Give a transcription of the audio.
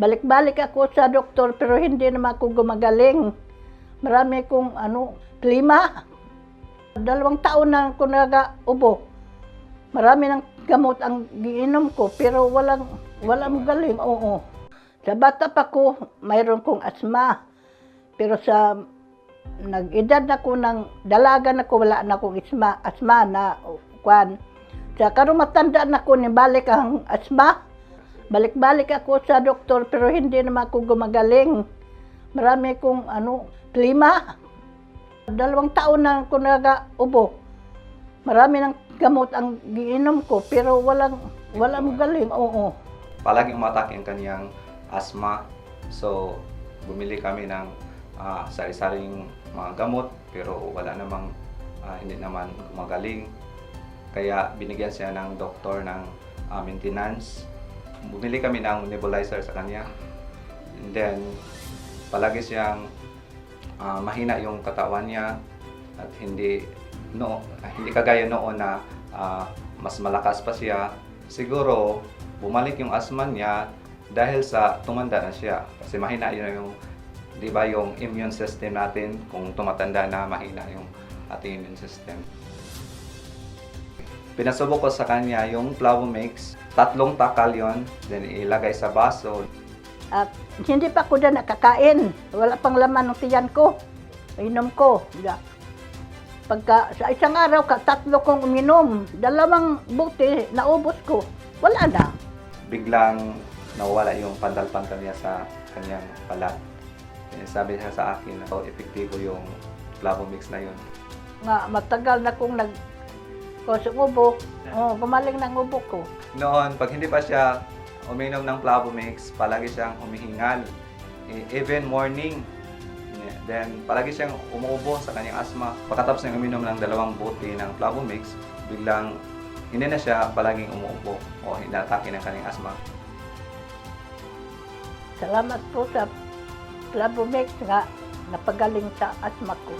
Balik-balik ako sa doktor pero hindi naman ako gumagaling. Marami kong klima. 2 taon na ako nagaubo. Marami ng gamot ang giinom ko pero walang galing. Oo. Sa bata pa ko, mayroon kong asma. Pero sa nag-edad na ko ng dalaga na ko, wala na akong asma na kwan. Sa karon matanda na ko, nibalik ang asma. Balik-balik ako sa doktor pero hindi naman ako gumagaling. Marami kong klima. 2 taon na ako nagaubo. Marami ng gamot ang giinom ko pero walang galing. Oo. Palaging umatake ang kaniyang asthma. So, bumili kami ng sari-saring mga gamot pero wala namang hindi naman magaling. Kaya binigyan siya ng doktor ng maintenance. Bumili kami ng nebulizer sa kanya. And then, palagi siyang mahina yung katawan niya at hindi kagaya noon na mas malakas pa siya. Siguro, bumalik yung asthma niya dahil sa tumanda na siya. Kasi mahina yung immune system natin. Kung tumatanda na, mahina yung ating immune system. Pinasubok ko sa kanya yung Flavomix. 3 takal yon, then ilagay sa baso. At hindi pa ko na nakakain. Wala pang laman ng tiyan ko. Inom ko. Pagka sa isang araw, 3 kong uminom. 2 buti, naubos ko. Wala na. Biglang nawala yung pandal-pandal niya sa kanyang balat. Sabi niya sa akin na epektibo yung Flavomix na yun. Matagal na kong ubo. Gumaling ng ubo ko. Noon, pag hindi pa siya uminom ng Flavomix, palagi siyang humihingal. Even morning. Then, palagi siyang umuubo sa kanyang asthma. Pagkatapos niyang uminom ng 2 buti ng Flavomix, biglang hindi na siya palaging umuubo o inaatake ng kanyang asthma. Salamat po sa Flavomix nga napagaling sa asthma ko.